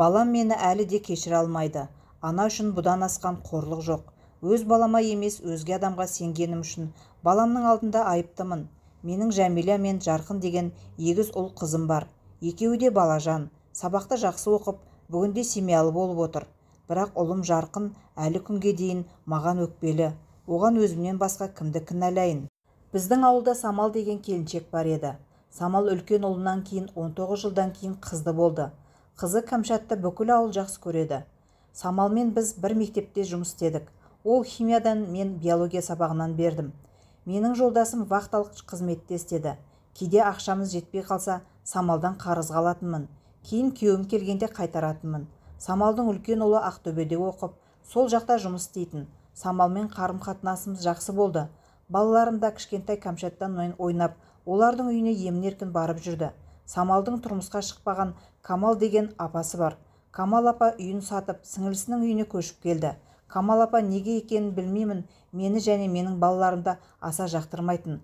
Балам мені әлі де кешіре алмайды. Ана үшін бұдан асқан қорлық жоқ. Өз балама емес, өзге адамға сенгенім үшін баламның алдында айыптымын. Менің Жәмила мен Жарқын деген егіз ұл қызым бар. Екеуі де балажан, сабақты жақсы оқып, бүгінде семьялы болып отыр. Бірақ ұлым Жарқын әлі күнге дейін маған өкпелі. Оған өзімнен басқа кімді кінәлайын? Біздің ауылда Самал деген келіншек бар еді. Самал үлкен ұлынан кейін 19 жылдан кейін қызды болды. Қызы Кәмшатты бүкіл ауыл жақсы көреді. Самалмен біз бір мектепте жұмыс істедік. Ол химиядан, мен биология сабағынан бердім. Менің жолдасым вахталық қызметте істеді. Кейде ақшамыз жетпей қалса, Самалдан қарыз алатынмын. Кейін күйеуім келгенде қайтаратынмын. Самалдың үлкен ұлы Ақтөбеде оқып, сол жақта жұмыс істейтін. Самалмен қарым-қатынасымыз жақсы болды. Балаларым да кішкентай Кәмшаттан ойнап, олардың үйіне емін-еркін барып жүрді. Самалдың тұрмысқа шықпаған Камал деген апасы бар. Камал апа үйін сатып, сіңілісінің үйіне көшіп келді. Камал апа неге екенін білмеймін, мені және менің балаларымды аса жақтырмайтын.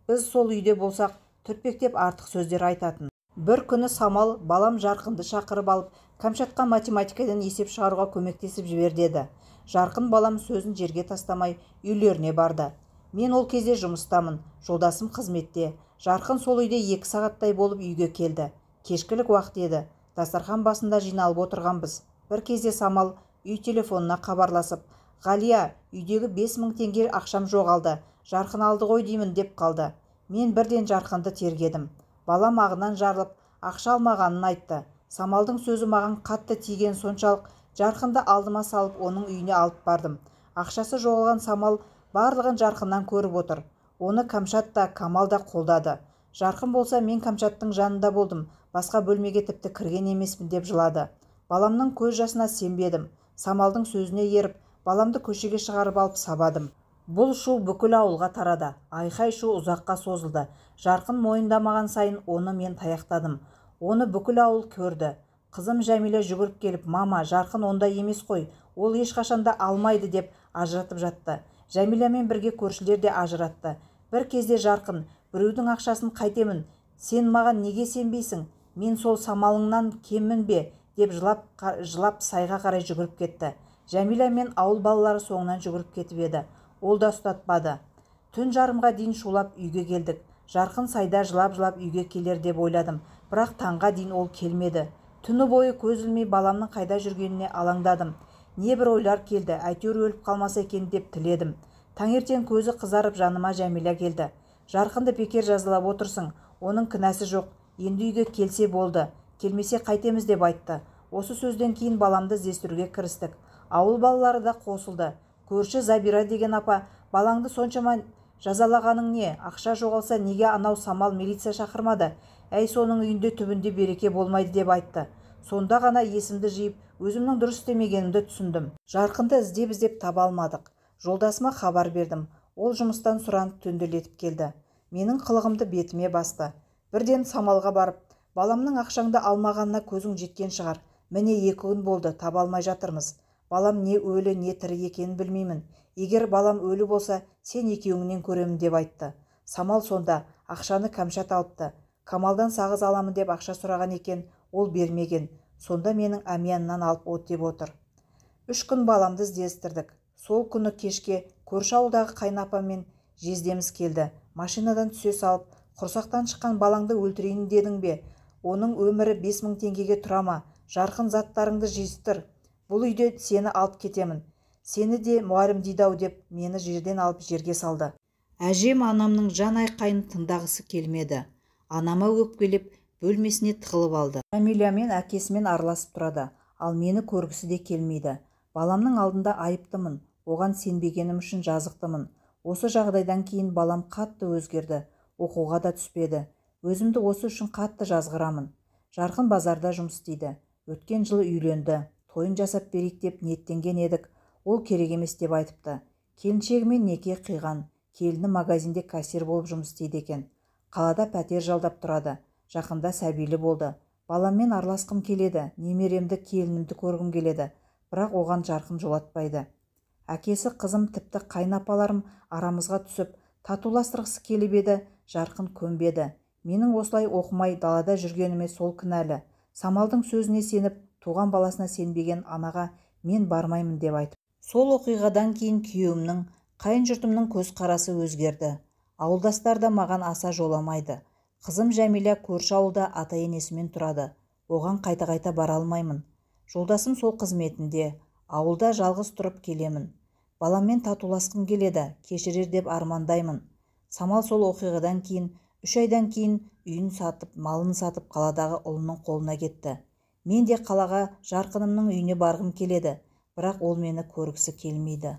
Біз сол үйде болсақ, түртпектеп артық сөздер айтатын. Бір күні Самал балам Жарқынды шақырып алып, Кәмшатқа математикадан есеп шығаруға көмектесіп жібер деді. Жарқын балам сөзін жерге тастамай үйлеріне барды. Мен ол кезде жұмыстамын, жолдасым қызметте. Жарқын сол үйде 2 сағаттай болып үйге келді. Кешкілік уақыт еді. Дастархан басында жиналып отырғанбыз. Бір кезде Самал үй телефонына хабарласып, «Ғалия, үйдегі 5000 теңге ақшам жоғалды. Жарқын алды ғой деймін» деп қалды. Мен бірден Жарқынды тергедім. Балам ағынан жарылып, ақша алмағанын айтты. Самалдың сөзі маған қатты тиген соншалық Жарқынды алдыма салып, оның үйіне алып бардым. Ақшасы жоғалған Самал барлығын Жарқыннан көріп отыр. Оны Кәмшат та, Камал да қолдады. Жарқын болса, мен Кәмшаттың жанында болдым, басқа бөлмеге тіпті кірген емеспін деп жылады. Баламның көз жасына сенбедім. Самалдың сөзіне еріп, баламды көшеге шығарып алып сабадым. Бұл шу бүкіл ауылға тарады. Айқай-шу ұзаққа созылды. Жарқын мойындамаған сайын оны мен таяқтадым. Оны бүкіл ауыл көрді. Қызым Жәмила жүгіріп келіп, «Мама, Жарқын онда емес қой, ол ешқашанда алмайды» деп ажыратып жатты. Жәмиламен бірге көршілер де ажыратты. Бір кезде Жарқын, «Біреудің ақшасын қайтемін, сен маған неге сенбейсің? Мен сол Самалыңнан кеммін бе?» деп жылап сайға қарай жүгіріп кетті. Жәмила мен ауыл балалары соңынан жүгіріп кетіп еді. Ол да ұстатпады. Түн жарымға дейін шулап үйге келдік. Жарқын сайда жылап-жылап үйге келер деп ойладым, бірақ таңға дейін ол келмеді. Түні бойы көз ілмей баламның қайда жүргеніне алаңдадым. Не бір ойлар келді, әйтеуір өліп қалмаса екен деп тіледім. Таңертең көзі қызарып жаныма Жәмила келді. «Жарқынды бекер жазалап отырсың, оның кінәсі жоқ, енді үйге келсе болды, келмесе қайтеміз» деп айтты. Осы сөзден кейін баламды іздестіруге кірістік. Ауыл балалары да қосылды. Көрші Забира деген апа, «Балаңды соншама жазалағаның не? Ақша жоғалса неге анау Самал милиция шақырмады? Әй, соның үйінде түбінде береке болмайды» деп айтты. Сонда ғана есімді жиып, өзімнің дұрыс істемегенімді түсіндім. Жарқынды іздеп таба алмадық. Жолдасыма хабар бердім. Ол жұмыстан сұранып төнделетіп келді. Менің қылығымды бетіме басты. Бірден Самалға барып, «Баламның ақшаңды алмағанына көзің жеткен шығар. Міне 2 күн болды, таба алмай жатырмыз. Балам не өлі, не тірі екенін білмеймін. Егер балам өлі болса, сен екеуіңнен көремін» деп айтты. Самал сонда ақшаны Кәмшат алыпты. Камалдан сағыз аламын деп ақша сұраған екен, ол бермеген. Сонда менің әмияннан алып от деп отыр. 3 күн баламды іздестірдік. Сол күні кешке көрші ауылдағы қайнапа мен жездеміз келді. Машинадан түсе салып, «Құрсақтан шыққан балаңды өлтірейін дедің бе? Оның өмірі 5000 теңгеге тұра ма? Жарқын, заттарыңды жиыстыр. Бұл үйде сені алып кетемін. Сені де мұғалім дейді-ау» деп мені жерден алып жерге салды. Әжем анамның жан айқайын тыңдағысы келмеді. Анама өкпелеп бөлмесіне тығылып алды. Жәмиламен әкесімен араласып тұрады, ал мені көргісі де келмейді. Баламның алдында айыптымын, оған сенбегенім үшін жазықтымын. Осы жағдайдан кейін балам қатты өзгерді, оқуға да түспеді. Өзімді осы үшін қатты жазғырамын. Жарқын базарда жұмыс істейді. Өткен жылы үйленді. Тойын жасап берейік деп ниеттенген едік. Ол керек емес деп айтыпты. Келіншегімен неке қиған. Келіні магазинде кассир болып жұмыс істейді екен. Қалада пәтер жалдап тұрады. Жақында сәбилі болды. Баламмен араласқым келеді, немеремді, келінімді көргім келеді. Бірақ оған Жарқын жолатпайды. Әкесі, қызым, тіпті қайнапаларым арамызға түсіп, татуластырғысы келіп еді, Жарқын көнбеді. Менің осылай оқымай далада жүргеніме сол кінәлі. Самалдың сөзіне сеніп туған баласына сенбеген анаға мен бармаймын деп айтып. Сол оқиғадан кейін күйеуімнің, қайын жұртымның көзқарасы өзгерді. Ауылдастар да маған аса жоламайды. Қызым Жәмила көрші ауылда ата-енесімен тұрады. Оған қайта-қайта бара алмаймын. Жолдасым сол қызметінде, ауылда жалғыз тұрып келемін. Баламмен татуласқым келеді, кешірер деп армандаймын. Самал сол оқиғадан кейін 3 айдан кейін үйін сатып, малын сатып қаладағы ұлының қолына кетті. Мен де қалаға жарқынымның үйіне барғым келеді, бірақ ол мені көргісі келмейді.